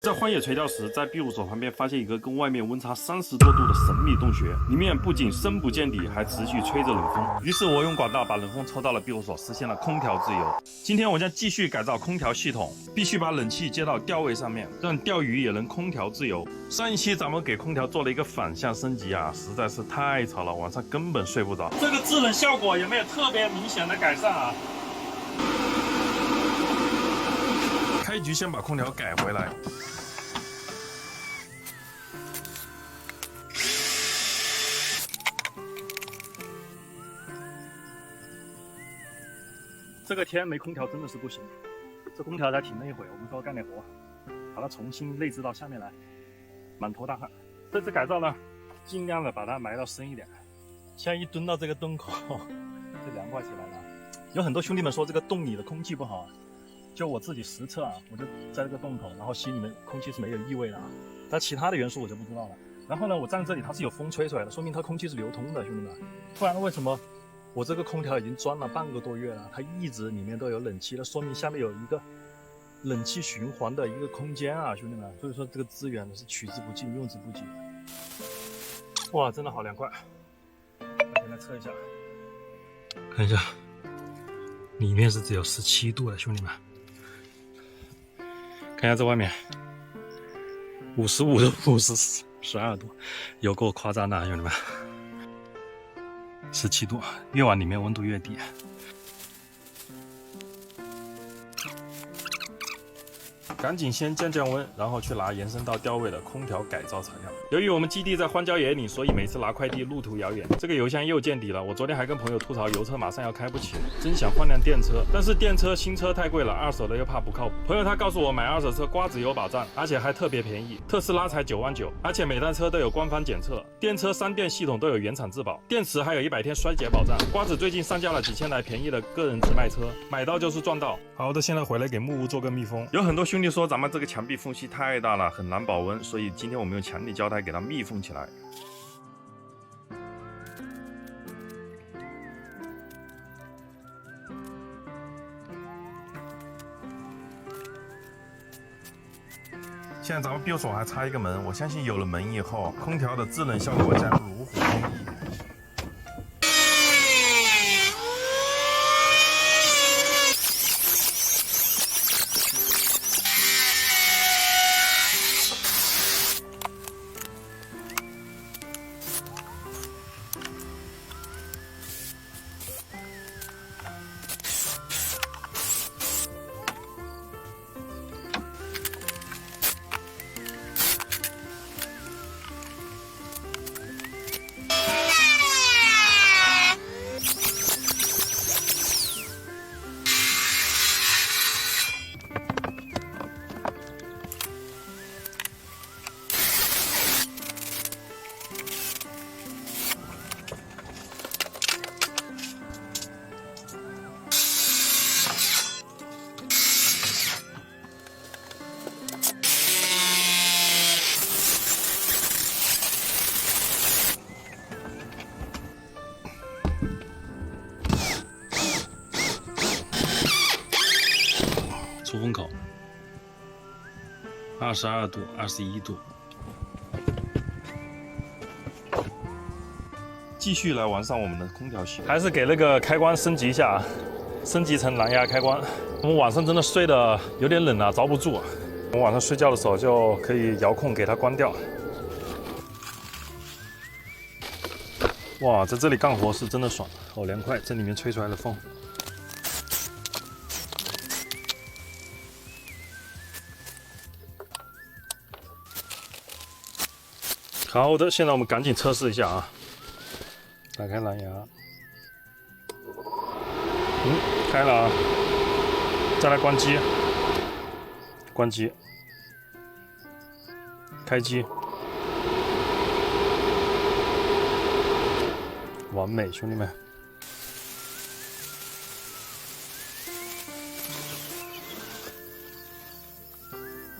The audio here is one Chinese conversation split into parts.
在荒野垂钓时，在庇护所旁边发现一个跟外面温差30多度的神秘洞穴，里面不仅深不见底，还持续吹着冷风。于是我用管道把冷风抽到了庇护所，实现了空调自由。今天我将继续改造空调系统，必须把冷气接到钓位上面，让钓鱼也能空调自由。上一期咱们给空调做了一个反向升级啊，实在是太吵了，晚上根本睡不着。这个制冷效果有没有特别明显的改善啊？开局先把空调改回来。这个天没空调真的是不行，这空调才停了一会儿，我们多干点活，把它重新内置到下面来，满头大汗。这次改造呢，尽量的把它埋到深一点，现在一蹲到这个洞口就凉快起来了。有很多兄弟们说这个洞里的空气不好，就我自己实测啊，我就在这个洞口，然后心里面空气是没有异味的啊，但其他的元素我就不知道了。然后呢，我站这里它是有风吹出来的，说明它空气是流通的，兄弟们。不然为什么我这个空调已经装了半个多月了，它一直里面都有冷气，那说明下面有一个冷气循环的一个空间啊，兄弟们。所以说这个资源是取之不尽，用之不竭。哇，真的好凉快！我先来测一下，看一下，里面是只有17度的，兄弟们。看一下这外面，55度、52度，有够夸张的，兄弟们。17度，越往里面温度越低。赶紧先降温，然后去拿延伸到钓位的空调改造材料。由于我们基地在荒郊野岭，所以每次拿快递路途遥远。这个油箱又见底了，我昨天还跟朋友吐槽油车马上要开不起了，真想换辆电车，但是电车新车太贵了，二手的又怕不靠谱。朋友他告诉我买二手车瓜子有保障，而且还特别便宜，特斯拉才9万9，而且每辆车都有官方检测，电车3电系统都有原厂质保，电池还有100天衰减保障。瓜子最近上架了几千台便宜的个人直卖车，买到就是赚到。好的，现在回来给木屋做个密封。有很多兄弟说咱们这个墙壁缝隙太大了，很难保温，所以今天我们用强力胶带给它密封起来。现在咱们庇护所还差一个门，我相信有了门以后，空调的制冷效果将如虎添翼。出风口22度、21度，继续来完善我们的空调系统。还是给那个开关升级一下，升级成蓝牙开关。我们晚上真的睡得有点冷啊，遭不住。我们晚上睡觉的时候就可以遥控给它关掉。哇，在这里干活是真的爽，好凉快，这里面吹出来的风。好的，现在我们赶紧测试一下啊！打开蓝牙，开了啊！再来关机，关机，开机，完美，兄弟们！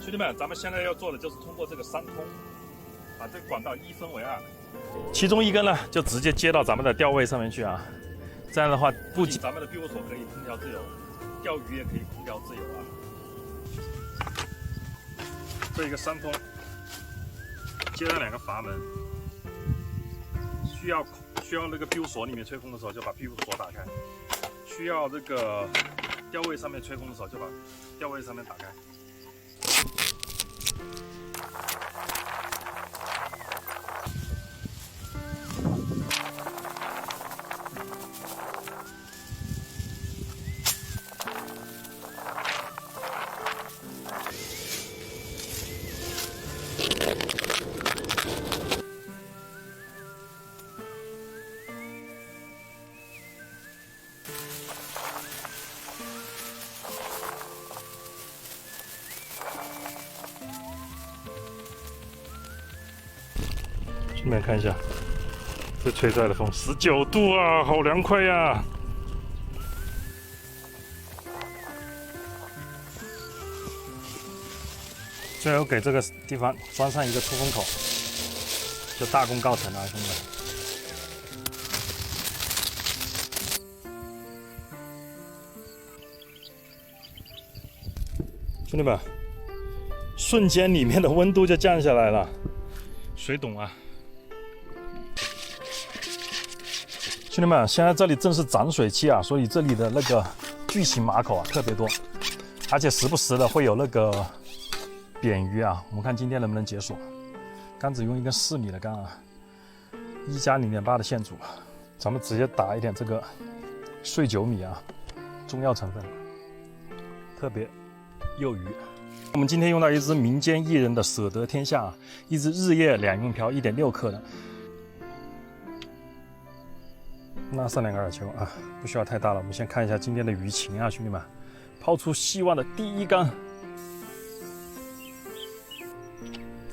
兄弟们，咱们现在要做的就是通过这个3通。把这个管道1分为2，其中一根呢就直接接到咱们的钓位上面去啊。这样的话，不仅咱们的庇护所可以空调自由，钓鱼也可以空调自由啊。这一个山峰接了2个阀门，需要那个庇护所里面吹风的时候就把庇护所打开，需要这个吊位上面吹风的时候就把吊位上面打开。顺便看一下，这吹出来的风19度啊，好凉快呀！最后给这个地方装上一个出风口，就大功告成了，兄弟们。兄弟们，瞬间里面的温度就降下来了，水懂啊！兄弟们，现在这里正是涨水期啊，所以这里的那个巨型马口啊特别多，而且时不时的会有那个扁鱼啊。我们看今天能不能解锁。杆子用一根4米的杆啊，1加0.8的线组，咱们直接打一点这个碎9米啊，中药成分，特别诱鱼。我们今天用到一只民间艺人的舍得天下，一只日夜2用漂1.6克的。拉上2个饵球啊，不需要太大了。我们先看一下今天的鱼情啊，兄弟们，抛出希望的第1竿。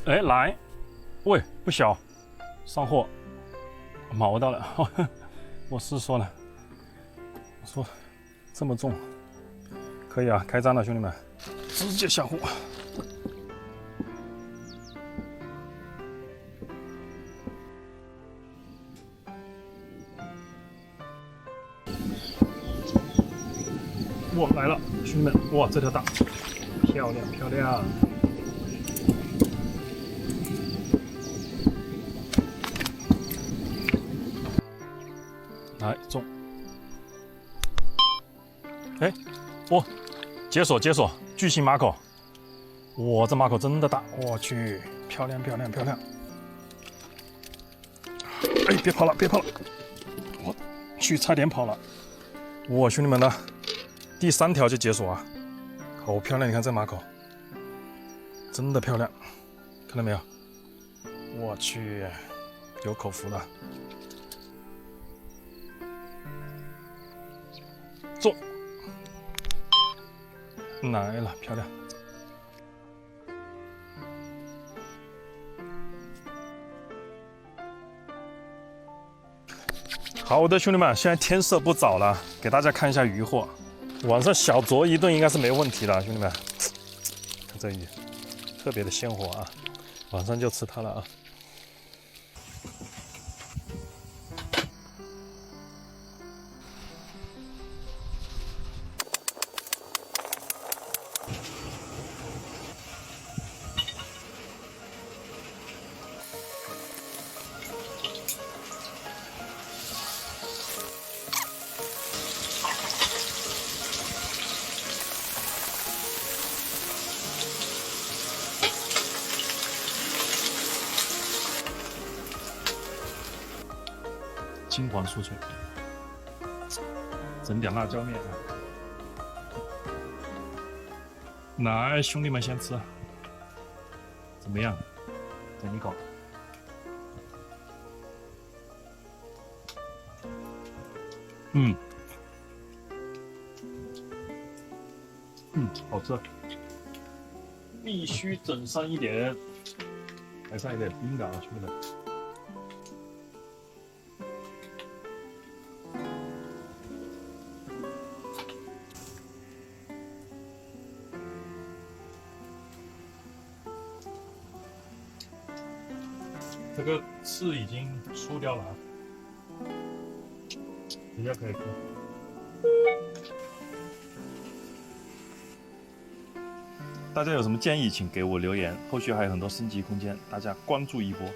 哎，来，喂，不小，上货，毛到了。我是说了，我说这么重，可以啊，开张了，兄弟们，直接下货。哇，来了，兄弟们，哇，这条大，漂亮漂亮。来中，哎，哇，解锁，巨型马口，哇，这马口真的大，我去，漂亮。哎，别跑了，我去，差点跑了。哇，兄弟们呢？第3条就解锁啊，好漂亮！你看这马口，真的漂亮，看到没有？我去，有口福了。做，来了，漂亮。好的，兄弟们，现在天色不早了，给大家看一下鱼货。晚上小酌一顿应该是没问题的，兄弟们。看这鱼，特别的鲜活啊！晚上就吃它了啊。金黄酥脆，整点辣椒面啊！来，兄弟们先吃，怎么样？等一口。好吃。必须整上一点，来上一点冰的啊，兄弟们。这个刺已经出掉了，直接可以吃。大家有什么建议请给我留言，后续还有很多升级空间，大家关注一波。